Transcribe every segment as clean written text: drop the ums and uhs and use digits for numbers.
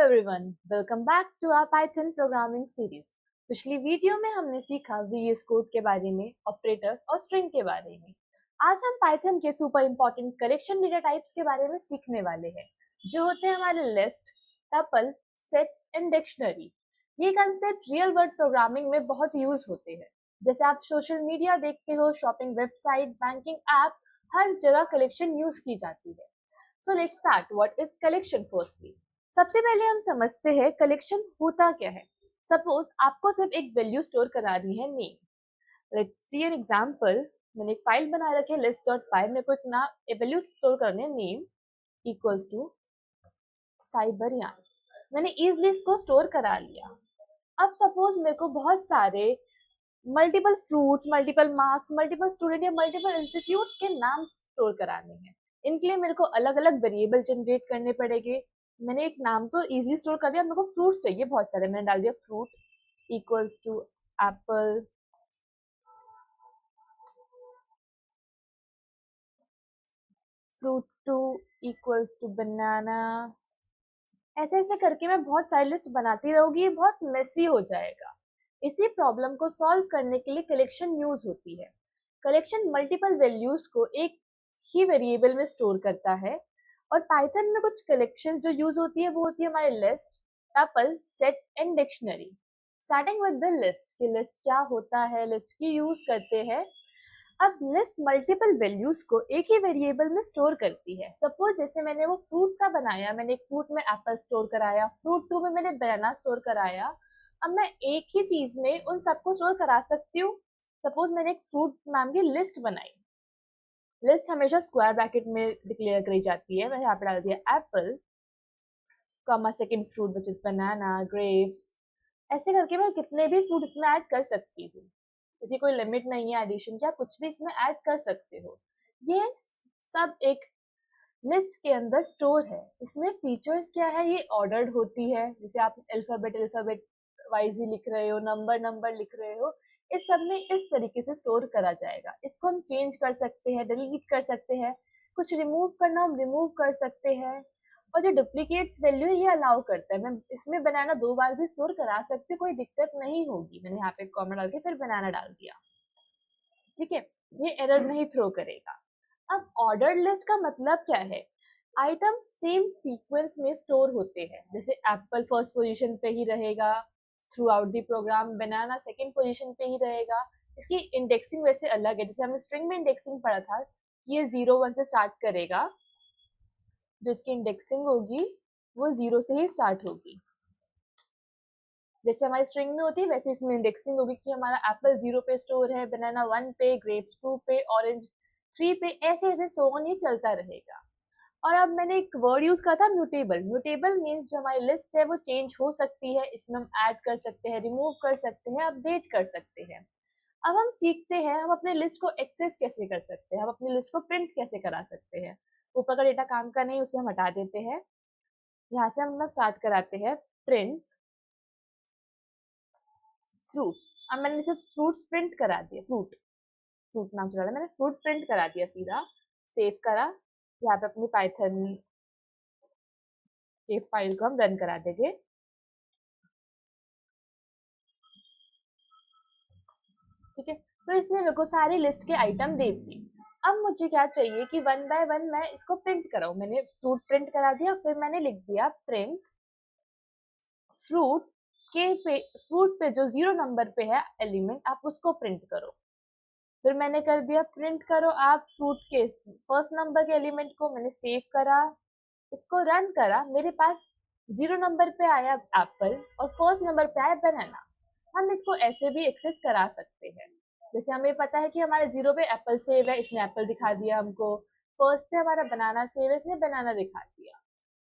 everyone, welcome back to our Python programming series. पिछली video में हमने सीखा VS कोड के बारे में, ऑपरेटर्स और स्ट्रिंग के बारे में। आज हम पाइथन के super important collection data types के बारे में सीखने वाले हैं, जो होते हैं हमारे list, tuple, set and dictionary. ये कंसेप्ट रियल वर्ल्ड प्रोग्रामिंग में बहुत यूज होते हैं। जैसे आप सोशल मीडिया देखते हो, शॉपिंग वेबसाइट, बैंकिंग ऐप, हर जगह कलेक्शन यूज की जाती है। So let's start. What is collection firstly? सबसे पहले हम समझते हैं कलेक्शन होता क्या है। सपोज आपको सिर्फ एक वैल्यू स्टोर करानी है, name. Let's see an example. मैंने एक फाइल बना रखी है list.py। मेरे को इतना वैल्यू स्टोर करनी है, नेम इक्वल्स टू साइबरयान। मैंने इजीली इसको स्टोर करा लिया। अब सपोज मेरे को बहुत सारे multiple fruits, multiple marks, multiple student या मल्टीपल इंस्टीट्यूट्स के नाम स्टोर कराने हैं। इनके लिए मेरे को अलग अलग वेरिएबल जनरेट करने पड़ेंगे। मैंने एक नाम तो इजीली स्टोर कर दिया, मेरे को फ्रूट्स चाहिए बहुत सारे। मैंने डाल दिया fruit equals to apple, fruit 2 equals to banana. ऐसे ऐसे करके मैं बहुत सारी लिस्ट बनाती रहूंगी, ये बहुत मेसी हो जाएगा। इसी प्रॉब्लम को सॉल्व करने के लिए कलेक्शन यूज होती है। कलेक्शन मल्टीपल वैल्यूज को एक ही वेरिएबल में स्टोर करता है। और पाइथन में कुछ कलेक्शन जो यूज होती है वो होती है हमारे list, tuple, set and dictionary. Starting with the list कि लिस्ट क्या होता है, लिस्ट की यूज करते हैं। अब लिस्ट मल्टीपल वैल्यूज को एक ही वेरिएबल में स्टोर करती है। सपोज जैसे मैंने वो फ्रूट्स का बनाया, मैंने एक फ्रूट में एप्पल स्टोर कराया, फ्रूट 2 में मैंने बनाना स्टोर कराया। अब मैं एक ही चीज में उन सबको स्टोर करा सकती हूँ। सपोज मैंने एक फ्रूट नाम की लिस्ट बनाई। लिस्ट हमेशा स्क्वायर ब्रैकेट में डिक्लेयर करी जाती है। मैंने यहाँ पे डाल दिया Apple comma second fruit which is banana, grapes. ऐसे करके मैं कितने भी फ्रूट इसमें ऐड कर सकती हूँ। इसकी कोई लिमिट नहीं है एडिशन की, आप कुछ भी इसमें ऐड कर सकते हो। ये सब एक लिस्ट के अंदर स्टोर है। इसमें फीचर्स क्या है, ये ऑर्डर्ड होती है। जैसे आप अल्फाबेट वाइज ही लिख रहे हो, नंबर लिख रहे हो, इस सब में इस तरीके से स्टोर करा जाएगा। इसको हम चेंज कर सकते हैं, डिलीट कर सकते हैं, कुछ रिमूव करना हम रिमूव कर सकते हैं। और जो डुप्लीकेट्स वैल्यू है ये अलाउ करता है। मैं इसमें बनाना 2 बार भी स्टोर करा सकती हूँ, कोई दिक्कत नहीं होगी। मैंने यहाँ पे कॉमा डाल के फिर बनाना डाल दिया, ठीक है, ये एरर नहीं थ्रो करेगा। अब ऑर्डर्ड लिस्ट का मतलब क्या है? आइटम सेम सीक्वेंस में स्टोर होते हैं। जैसे एप्पल फर्स्ट पोजीशन पे ही रहेगा throughout the program, banana second position पे ही रहेगा। इसकी इंडेक्सिंग वैसे अलग है। जैसे हमने स्ट्रिंग में इंडेक्सिंग पढ़ा था, ये 0 1 से स्टार्ट करेगा। जो इसकी इंडेक्सिंग होगी वो 0 से ही स्टार्ट होगी। जैसे हमारी स्ट्रिंग में होती है वैसे इसमें इंडेक्सिंग होगी कि हमारा एप्पल 0 पे स्टोर है, बनाना 1 पे, ग्रेप्स 2 पे, ऑरेंज 3 पे, ऐसे ऐसे सो ऑन ये चलता रहेगा। और अब मैंने एक वर्ड यूज करा था, म्यूटेबल। म्यूटेबल मीन्स जो हमारी लिस्ट है वो चेंज हो सकती है। इसमें हम ऐड कर सकते हैं, रिमूव कर सकते हैं, अपडेट कर सकते हैं। अब हम सीखते हैं हम अपने लिस्ट को एक्सेस कैसे कर सकते हैं, हम अपनी लिस्ट को प्रिंट कैसे करा सकते हैं। ऊपर का डेटा काम का नहीं, उसे हम हटा देते हैं। यहाँ से हम स्टार्ट कराते हैं प्रिंट फ्रूट्स। अब मैंने सिर्फ फ्रूट्स प्रिंट करा दिया, फ्रूट नाम से मैंने फ्रूट प्रिंट करा दिया, सीधा सेव करा। यहाँ पे अपनी पाइथन के फाइल को हम रन करा देंगे। ठीक है, तो इसने मेरे को सारी लिस्ट के आइटम दे दिए। अब मुझे क्या चाहिए कि 1 बाय 1 मैं इसको प्रिंट कराऊं। मैंने फ्रूट प्रिंट करा दिया, फिर मैंने लिख दिया प्रिंट फ्रूट फ्रूट पे जो 0 नंबर पे है एलिमेंट, आप उसको प्रिंट करो। फिर मैंने कर दिया प्रिंट करो आप फ्रूट के फर्स्ट नंबर के एलिमेंट को। मैंने सेव करा, इसको रन करा, मेरे पास 0 नंबर पे आया एप्पल और फर्स्ट नंबर पे आया बनाना। हम इसको ऐसे भी एक्सेस करा सकते हैं। जैसे हमें पता है कि हमारे 0 पे एप्पल सेव है, इसने एप्पल दिखा दिया हमको। फर्स्ट पे हमारा बनाना सेव है, इसने बनाना दिखा दिया।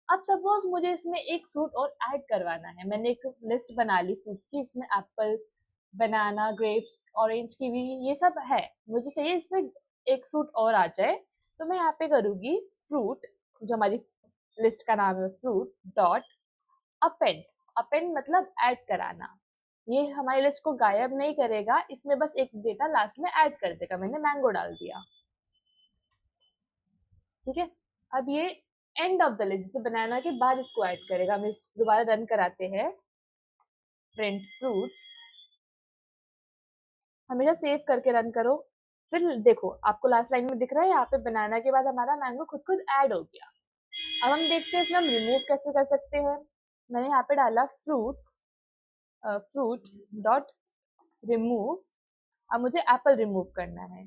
अब सपोज मुझे इसमें एक फ्रूट और ऐड करवाना है। मैंने एक लिस्ट बना ली फ्रूट्स की, इसमें एप्पल, बनाना, ग्रेप्स, ऑरेंज, कीवी ये सब है। मुझे चाहिए इसमें एक फ्रूट और आ जाए, तो मैं यहाँ पे करूँगी फ्रूट, जो हमारी लिस्ट का नाम है, फ्रूट डॉट अपेंड। अपेंड मतलब ऐड कराना। ये हमारी लिस्ट को गायब नहीं करेगा, इसमें बस एक डेटा लास्ट में ऐड कर देगा। मैंने मैंगो डाल दिया, ठीक है। अब ये एंड ऑफ द लिस्ट, जैसे बनाना के बाद इसको ऐड करेगा। हम इस दोबारा रन कराते हैं, प्रिंट फ्रूट्स, हमेशा सेव करके रन करो। फिर देखो आपको लास्ट लाइन में दिख रहा है यहाँ पे बनाना के बाद हमारा मैंगो खुद खुद ऐड हो गया। अब हम देखते हैं इसमें हम रिमूव कैसे कर सकते हैं। मैंने यहाँ पे डाला फ्रूट्स, फ्रूट डॉट रिमूव। अब मुझे एप्पल रिमूव करना है,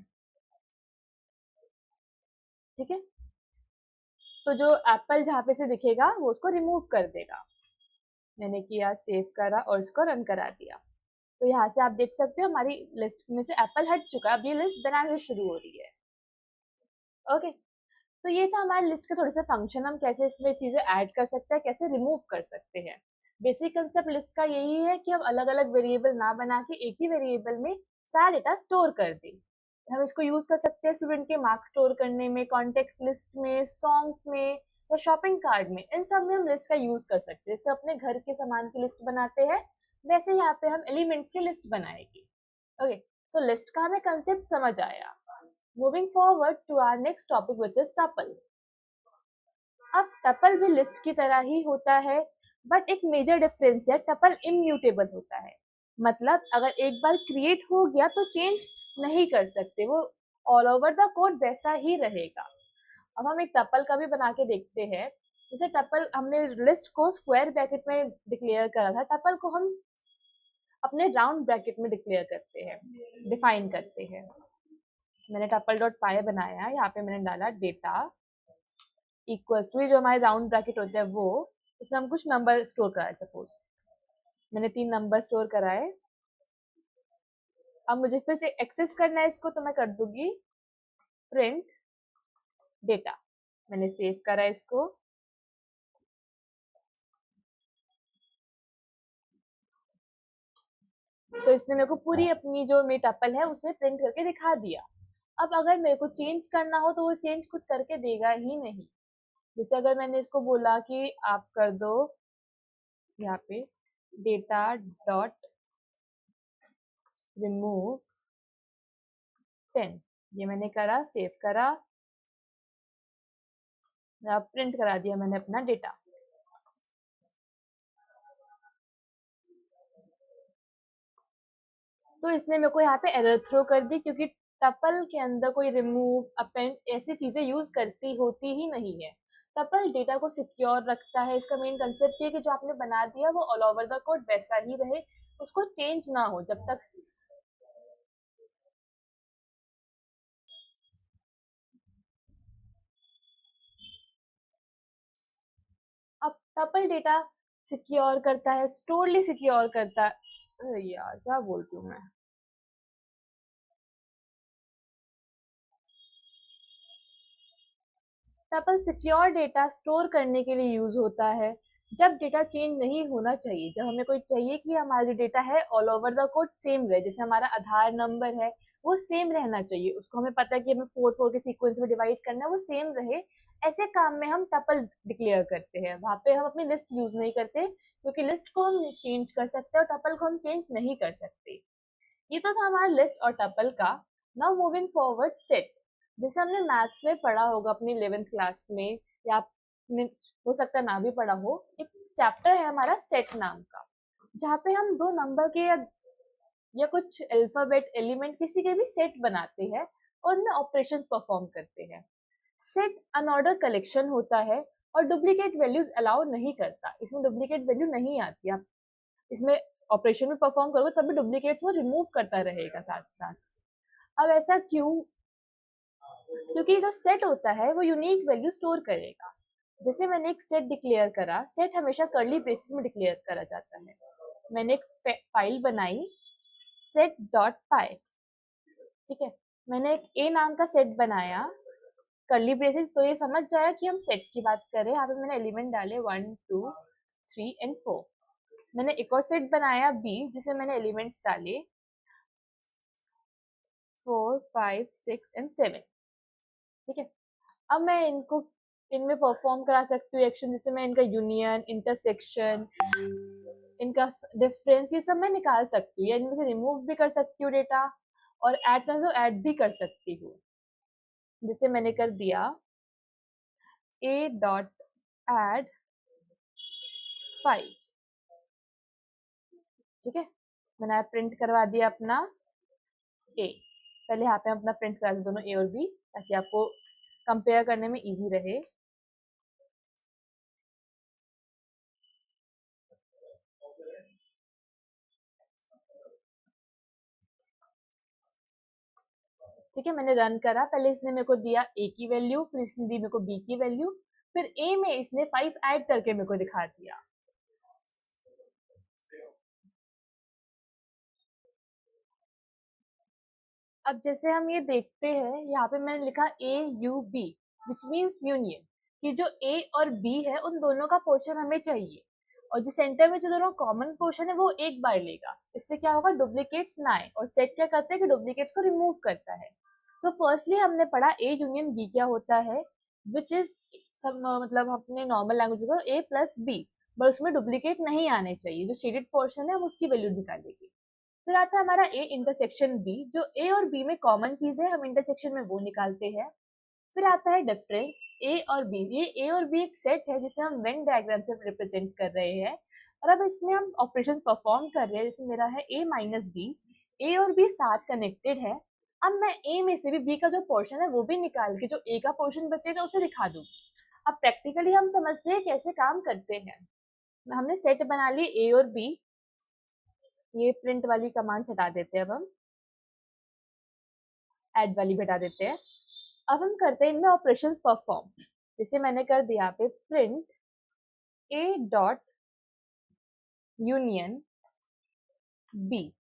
ठीक है। तो जो एप्पल जहाँ पे से दिखेगा वो उसको रिमूव कर देगा। मैंने किया, सेव करा और इसको रन करा दिया। तो यहाँ से आप देख सकते हो हमारी लिस्ट में से एप्पल हट चुका है। अब ये लिस्ट बनाने से शुरू हो रही है। ओके, तो ये था हमारे लिस्ट के थोड़े से फंक्शन, हम कैसे इसमें चीजें ऐड कर सकते हैं, कैसे रिमूव कर सकते हैं। बेसिक कंसेप्ट लिस्ट का यही है कि हम अलग अलग वेरिएबल ना बना के एक ही वेरिएबल में सारा डेटा स्टोर कर दें। हम इसको यूज कर सकते हैं स्टूडेंट के मार्क्स स्टोर करने में, कॉन्टेक्ट लिस्ट में, सॉन्ग्स में या शॉपिंग कार्ड में। इन सब में हम लिस्ट का यूज कर सकते हैं। जैसे अपने घर के सामान की लिस्ट बनाते हैं वैसे यहाँ पे हम एलिमेंट्स की लिस्ट बनाएंगे। ओके, सो लिस्ट का हमें कंसेप्ट समझ आया। Moving forward to our next topic which is tuple. अब टपल भी लिस्ट की तरह ही होता है, बट एक मेजर डिफरेंस है, टपल इम्यूटेबल होता है। मतलब अगर एक बार क्रिएट हो गया तो चेंज नहीं कर सकते, वो ऑल ओवर द कोड वैसा ही रहेगा। अब हम एक टपल का भी बना के देखते हैं। जैसे टपल हमने लिस्ट को स्क्वायर ब्रैकेट में डिक्लेयर करा था, टपल को हम अपने राउंड ब्रैकेट में डिक्लेयर करते हैं, डिफाइन करते हैं। मैंने टपल डॉट पाई बनाया, यहाँ पे मैंने डाला डेटा इक्वल्स टू, जो हमारे राउंड ब्रैकेट होते हैं वो, उसमें हम कुछ नंबर स्टोर कराए। सपोज मैंने 3 नंबर स्टोर कराए। अब मुझे फिर से एक्सेस करना है इसको, तो मैं कर दूंगी प्रिंट डेटा। मैंने सेव करा इसको। तो इसने मेरे को पूरी अपनी जो मेरी टपल है उसमें प्रिंट करके दिखा दिया। अब अगर मेरे को चेंज करना हो तो वो चेंज खुद करके देगा ही नहीं। जैसे अगर मैंने इसको बोला कि आप कर दो यहाँ पे डेटा डॉट रिमूव 10, ये मैंने करा, सेव करा, प्रिंट करा दिया मैंने अपना डेटा। तो इसने मेरे को यहाँ पे एरर थ्रो कर दी, क्योंकि टपल के अंदर कोई रिमूव, अपेंड ऐसी चीजें यूज करती होती ही नहीं है। टपल डेटा को सिक्योर रखता है। इसका मेन कंसेप्ट ये कि जो आपने बना दिया वो ऑल ओवर द कोड वैसा ही रहे, उसको चेंज ना हो जब तक। अब टपल डेटा सिक्योर करता है, स्टोरली सिक्योर करता है। अरे यार क्या बोलती हूँ मैं। टपल सिक्योर डेटा स्टोर करने के लिए यूज होता है जब डेटा चेंज नहीं होना चाहिए। जब हमें कोई चाहिए कि हमारा जो डेटा है all over the code same रहे, जैसे हमारा आधार नंबर है वो सेम रहना चाहिए, उसको हमें पता है कि हमें 4 4 के सीक्वेंस में डिवाइड करना है, वो सेम रहे। ऐसे काम में हम टपल डिक्लेयर करते हैं। वहां पे हम अपनी लिस्ट यूज नहीं करते, क्योंकि लिस्ट को हम चेंज कर सकते हैं और टपल को हम चेंज नहीं कर सकते। ये तो था हमारा लिस्ट और टपल का। Now moving forward, set. जैसे हमने मैथ्स में पढ़ा होगा अपनी 11th क्लास में, या आपने हो सकता है ना भी पढ़ा हो, एक चैप्टर है हमारा सेट नाम का, जहाँ पे हम दो नंबर के या कुछ अल्फाबेट एलिमेंट किसी के भी सेट बनाते हैं और उनमें ऑपरेशंस परफॉर्म करते हैं। सेट अनऑर्डर कलेक्शन होता है और डुप्लीकेट वैल्यूज अलाउ नहीं करता। इसमें डुप्लीकेट वैल्यू नहीं आती। आप इसमें ऑपरेशन में परफॉर्म करोगे तभी डुप्लीकेट्स वो रिमूव करता रहेगा साथ साथ। अब ऐसा क्यों? क्योंकि जो सेट होता है वो यूनिक वैल्यू स्टोर करेगा। जैसे मैंने एक सेट डिक्लेयर करा, सेट हमेशा कर्ली ब्रेसेस में डिक्लेयर करा जाता है। मैंने एक फाइल बनाई सेट डॉट पाई, ठीक है। मैंने एक ए नाम का सेट बनाया कर्ली ब्रेसेस, तो ये समझ जाए कि हम सेट की बात करें। यहाँ पे मैंने एलिमेंट डाले 1 2 3 एंड 4। मैंने एक और सेट बनाया बी, जिसे मैंने एलिमेंट्स डाले 4 5 6 एंड 7, ठीक है। अब मैं इनको इनमें परफॉर्म करा सकती हूँ एक्शन, जैसे मैं इनका यूनियन, इंटरसेक्शन, इनका डिफरेंस, ये सब मैं निकाल सकती हूँ, या इनमें से रिमूव भी कर सकती हूँ डेटा, और ऐड करना तो ऐड भी कर सकती हूँ। जैसे मैंने कर दिया ए डॉट add 5, ठीक है। मैंने प्रिंट करवा दिया अपना ए। पहले यहाँ पे हम अपना प्रिंट करा दें दोनों ए और बी, ताकि आपको कंपेयर करने में इजी रहे। ठीक है, मैंने रन करा। पहले इसने मेरे को दिया ए की वैल्यू, फिर इसने दी मेरे को बी की वैल्यू, फिर ए में इसने 5 ऐड करके मेरे को दिखा दिया। अब जैसे हम ये देखते हैं, यहाँ पे मैंने लिखा A U B which means union, कि जो ए और बी है उन दोनों का पोर्शन हमें चाहिए, और जो सेंटर में जो दोनों कॉमन पोर्शन है वो एक बार लेगा। इससे क्या होगा, डुप्लीकेट्स ना आए। और सेट क्या करता है कि डुप्लीकेट्स को रिमूव करता है। तो फर्स्टली हमने पढ़ा ए यूनियन बी क्या होता है, विच इज मतलब अपने नॉर्मल लैंग्वेज को ए प्लस बी, बट उसमें डुप्लीकेट नहीं आने चाहिए। जो शेडेड पोर्शन है हम उसकी वैल्यू निकालेंगे। फिर आता है हमारा ए इंटरसेक्शन बी, जो ए और बी में कॉमन चीज है हम इंटरसेक्शन में वो निकालते हैं। फिर आता है डिफरेंस ए और बी। ये ए और बी एक सेट है जिसे हम वेन डायग्राम से रिप्रेजेंट कर रहे हैं, और अब इसमें हम ऑपरेशन परफॉर्म कर रहे हैं। जैसे मेरा है ए माइनस बी, ए और बी साथ कनेक्टेड है। अब मैं ए में से भी बी का जो पोर्शन है वो भी निकाल के जो ए का पोर्शन बचेगा उसे दिखा दूंगी। अब प्रैक्टिकली हम समझते हैं कैसे काम करते हैं। हमने सेट बना ली ए और बी। ये प्रिंट वाली कमांड हटा देते हैं, अब हम ऐड वाली भी हटा देते हैं। अब हम करते हैं इनमें ऑपरेशंस परफॉर्म। जैसे मैंने कर दिया यहाँ पे print a dot union b.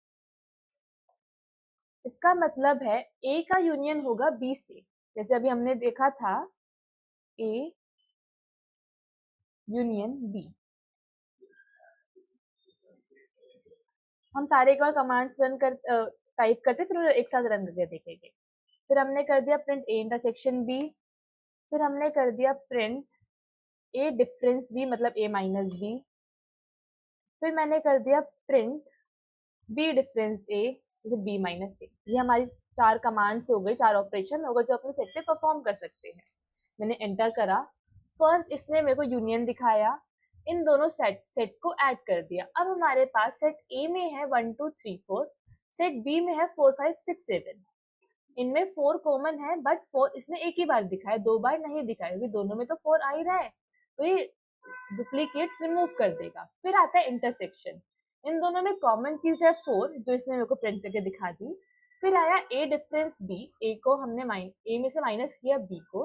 इसका मतलब है ए का यूनियन होगा बी से। जैसे अभी हमने देखा था ए यूनियन बी। हम सारे एक और कमांड्स रन कर टाइप करते फिर एक साथ रन करके देखेंगे। फिर हमने कर दिया प्रिंट ए इंटरसेक्शन बी। फिर हमने कर दिया प्रिंट ए डिफरेंस बी, मतलब ए माइनस बी। फिर मैंने कर दिया प्रिंट बी डिफरेंस ए, जैसे बी माइनस ए। ये हमारी 4 कमांड्स हो गई, 4 ऑपरेशन हो गए जो अपने सेट पे परफॉर्म कर सकते हैं। मैंने एंटर करा। फर्स्ट इसने मेरे को यूनियन दिखाया, इन दोनों सेट को ऐड कर दिया। अब हमारे पास सेट ए में है 1 2 3 4, सेट बी में है 4 5 6 7। इनमें 4 कॉमन है, बट 4 इसने एक ही बार दिखाया, 2 बार नहीं दिखाया, क्योंकि दोनों में तो 4 आ ही रहा है, तो ये डुप्लीकेट्स रिमूव कर देगा। फिर आता है इंटरसेक्शन। इन दोनों में कॉमन चीज है 4, जो इसने मेरे को प्रिंट करके दिखा दी। फिर आया ए डिफरेंस बी। ए को हमने ए में से माइनस किया बी को।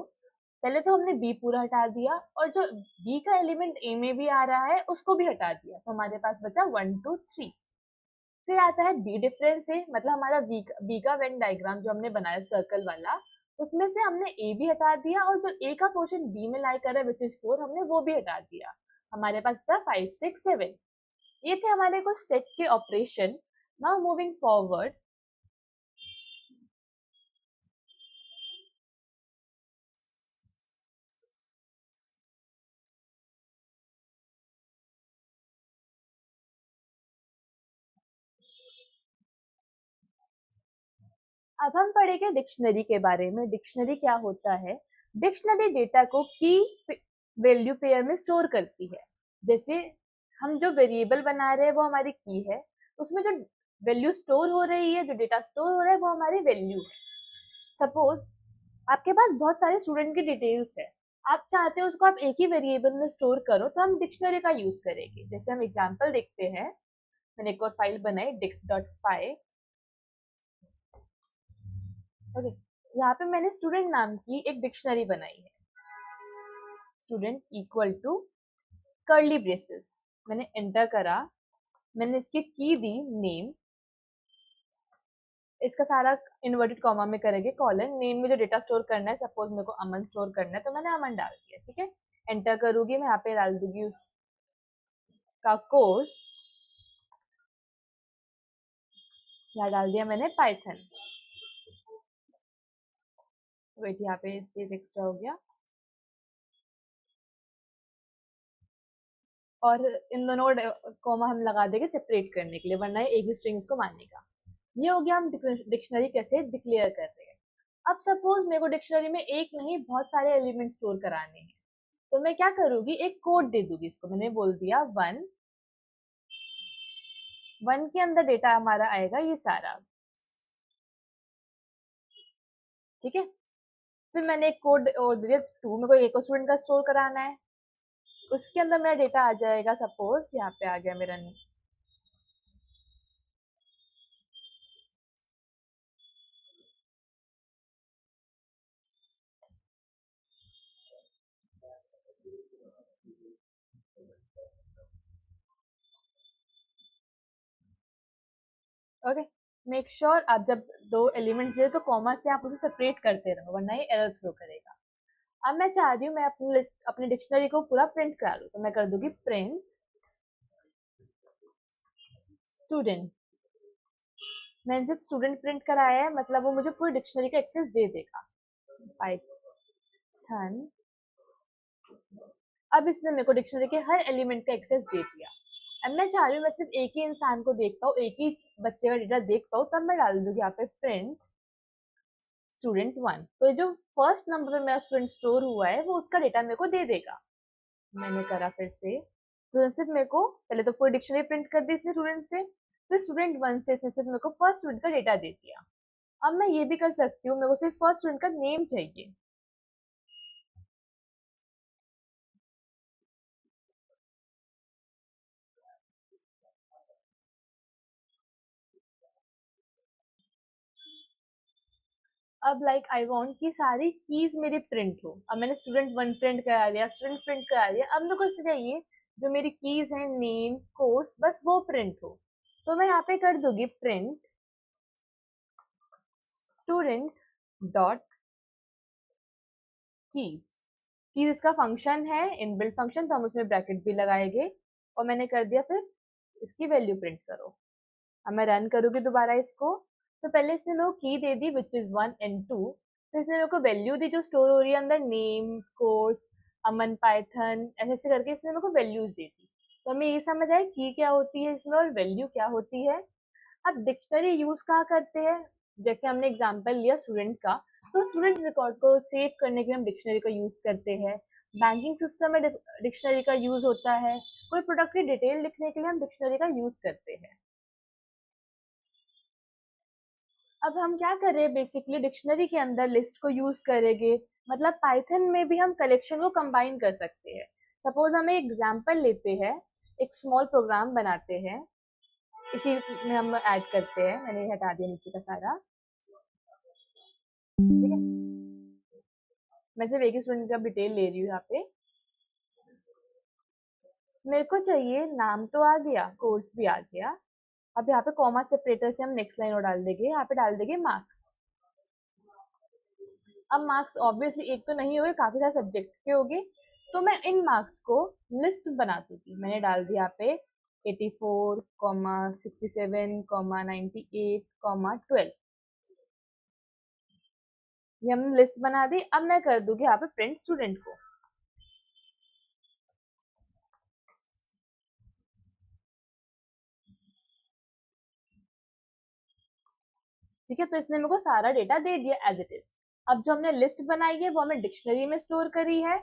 पहले तो हमने बी पूरा हटा दिया, और जो बी का एलिमेंट ए में भी आ रहा है उसको भी हटा दिया, तो हमारे पास बचा 1 2 3। फिर आता है बी डिफरेंस ए, मतलब हमारा बी का वेन डायग्राम जो हमने बनाया सर्कल वाला, उसमें से हमने ए भी हटा दिया, और जो ए का पोर्शन बी में लाई कर रहा है विच इज 4, हमने वो भी हटा दिया। हमारे पास था 5 6 7। ये थे हमारे कुछ सेट के ऑपरेशन। नाउ मूविंग फॉरवर्ड, अब हम पढ़ेंगे डिक्शनरी के बारे में। डिक्शनरी क्या होता है? डिक्शनरी डेटा को की वैल्यू पेयर में स्टोर करती है। जैसे हम जो वेरिएबल बना रहे हैं वो हमारी की है, उसमें जो वैल्यू स्टोर हो रही है, जो डेटा स्टोर हो रहा है वो हमारी वैल्यू है। सपोज आपके पास बहुत सारे स्टूडेंट की डिटेल्स है, आप चाहते हो उसको आप एक ही वेरिएबल में स्टोर करो, तो हम डिक्शनरी का यूज करेंगे। जैसे हम एग्जांपल देखते हैं। मैंने एक और फाइल बनाई dict.py। ओके, यहाँ पे मैंने स्टूडेंट नाम की एक डिक्शनरी बनाई है। Student equal to curly braces. मैंने एंटर करा। मैंने इसकी की दी नेम। इसका सारा इन्वर्टेड कॉमा में करेंगे कॉलन। नेम में जो डेटा स्टोर करना है, सपोज मेरे को अमन स्टोर करना है, तो मैंने अमन डाल दिया। ठीक है, एंटर करूंगी। मैं यहाँ पे डाल दूंगी उसका कोर्स। यहाँ डाल दिया मैंने पाइथन। वेट, यहाँ पे स्पेस एक्स्ट्रा हो गया। और इन दोनों कॉमा हम लगा देंगे सेपरेट करने के लिए, वरना एक ही स्ट्रिंग इसको मानेगा। ये हो गया हम डिक्शनरी कैसे डिक्लेयर कर रहे हैं। अब सपोज मेरे को डिक्शनरी में एक नहीं बहुत सारे एलिमेंट स्टोर कराने हैं, तो मैं क्या करूंगी, एक कोड दे दूंगी इसको। मैंने बोल दिया 1 के अंदर डेटा हमारा आएगा ये सारा, ठीक है। फिर मैंने एक कोड और दिया 2, मेरे को एक और स्टूडेंट का स्टोर कराना है, उसके अंदर मेरा डेटा आ जाएगा। सपोज यहाँ पे आ गया मेरा ओके। मेक श्योर आप जब दो एलिमेंट्स दे तो कॉमा से आप उसे सेपरेट करते रहो, वरना ये एरर थ्रो करेगा। अब मैं चाह रही हूँ मैं अपनी लिस्ट, अपनी डिक्शनरी को पूरा प्रिंट करा लूँ, तो मैं कर दूंगी प्रिंट स्टूडेंट। मैंने सिर्फ स्टूडेंट प्रिंट कराया है, मतलब वो मुझे पूरी डिक्शनरी का एक्सेस दे देगा। पाइथन, अब इसने मेरे को डिक्शनरी के हर एलिमेंट का एक्सेस दे दिया। अब मैं चाह रही हूँ मैं सिर्फ एक ही इंसान को देख पाऊँ, एक ही बच्चे का डेटा देख पाऊँ, तब मैं डाल दूंगी यहाँ पे प्रिंट स्टूडेंट 1। तो जो फर्स्ट नंबर पे मेरा स्टूडेंट स्टोर हुआ है वो उसका डेटा मेरे को दे देगा। मैंने करा फिर से, तो सिर्फ मेरे को पहले तो पूरी डिक्शनरी प्रिंट कर दी इसने स्टूडेंट से, फिर स्टूडेंट 1 से इसने सिर्फ मेरे को फर्स्ट स्टूडेंट का डेटा दे दिया। अब मैं ये भी कर सकती हूँ, मेरे को सिर्फ फर्स्ट स्टूडेंट का नेम चाहिए। अब लाइक आई वांट कि सारी कीज मेरी प्रिंट हो। अब मैंने स्टूडेंट 1 प्रिंट करा लिया, स्टूडेंट प्रिंट करा लिया, अब मेरे को चाहिए जो मेरी कीज है, नेम, कोर्स, बस वो प्रिंट हो। तो मैं यहाँ पे कर दूंगी print student dot keys. Keys इसका फंक्शन है, इनबिल्ट फंक्शन, तो हम उसमें ब्रैकेट भी लगाएंगे। और मैंने कर दिया, फिर इसकी वैल्यू प्रिंट करो। अब मैं रन करूंगी दोबारा इसको, तो पहले इसने मेरे को की दे दी विच इज 1 and 2। फिर इसने मेरे को वैल्यू दी जो स्टोर हो रही है अंदर, नेम, कोर्स, अमन पाइथन, ऐसे ऐसे करके इसने मेरे को वैल्यूज दी थी। तो हमें ये समझ आया की क्या होती है इसमें और वैल्यू क्या होती है। अब डिक्शनरी यूज कहाँ करते हैं, जैसे हमने एग्जाम्पल लिया स्टूडेंट का, तो स्टूडेंट रिकॉर्ड को सेव करने के लिए हम डिक्शनरी का यूज करते हैं। बैंकिंग सिस्टम में डिक्शनरी का यूज होता है। कोई प्रोडक्ट की डिटेल लिखने के लिए हम डिक्शनरी का यूज करते हैं। अब हम क्या कर रहे हैं, बेसिकली डिक्शनरी के अंदर लिस्ट को यूज करेंगे, मतलब पाइथन में भी हम कलेक्शन को कंबाइन कर सकते हैं। सपोज हम एक एग्जाम्पल लेते हैं, एक स्मॉल प्रोग्राम बनाते हैं, इसी में हम ऐड करते हैं। मैंने हटा दिया नीचे का सारा, ठीक है। मैं सिर्फ एक ही स्टूडेंट का डिटेल ले रही हूँ यहाँ पे। मेरे को चाहिए नाम तो आ गया, कोर्स भी आ गया। अब यहाँ पे कॉमा सेपरेटर से हम नेक्स्ट लाइन और डाल देंगे, यहाँ पे डाल देंगे मार्क्स। अब मार्क्स ऑब्वियसली एक तो नहीं होंगे, काफी सारे सब्जेक्ट के होंगे, तो मैं इन मार्क्स को लिस्ट बना दूंगी। मैंने डाल दिया यहाँ पे 84, 67, 98, 12। ये हमने लिस्ट बना दी। अब मैं कर दूंगी यहाँ पे प्रिंट स्टूडेंट को। ठीक है, तो इसने मेरे को सारा डेटा दे दिया एज इट इज। अब जो हमने लिस्ट बनाई है वो हमने डिक्शनरी में स्टोर करी है,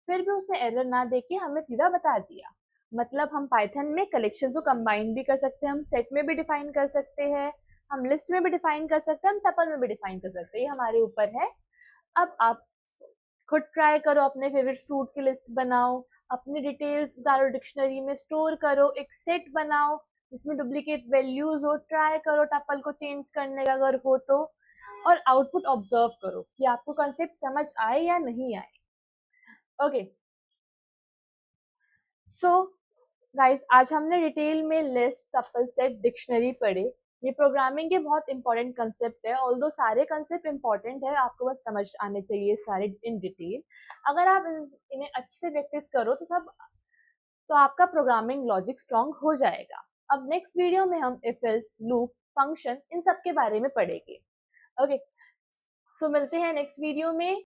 फिर भी उसने एरर ना देके हमें सीधा बता दिया। मतलब हम पाइथन में कलेक्शन को कंबाइन भी कर सकते हैं, हम सेट में भी डिफाइन कर सकते हैं, हम लिस्ट में भी डिफाइन कर सकते हैं, हम टपल में भी डिफाइन कर सकते हैं, ये हमारे ऊपर है। अब आप खुद ट्राई करो, अपने फेवरेट फ्रूट की लिस्ट बनाओ, अपनी डिटेल्स डालो डिक्शनरी में, स्टोर करो, एक सेट बनाओ जिसमें डुप्लीकेट वैल्यूज हो, ट्राई करो टपल को चेंज करने का अगर हो तो, और आउटपुट ऑब्जर्व करो कि आपको कॉन्सेप्ट समझ आए या नहीं आए। ओके, सो गाइस, आज हमने डिटेल में लिस्ट, टपल, सेट, डिक्शनरी पढ़े। ये प्रोग्रामिंग के बहुत इंपॉर्टेंट कंसेप्ट है, ऑल्दो सारे कंसेप्ट इंपॉर्टेंट है, आपको बस समझ आने चाहिए सारे इन डिटेल। अगर आप इन्हें अच्छे से प्रैक्टिस करो तो आपका प्रोग्रामिंग लॉजिक स्ट्रांग हो जाएगा। अब नेक्स्ट वीडियो में हम इफ एल्स, लूप, फंक्शन, इन सब के बारे में पढ़ेंगे। ओके, सो मिलते हैं नेक्स्ट वीडियो में।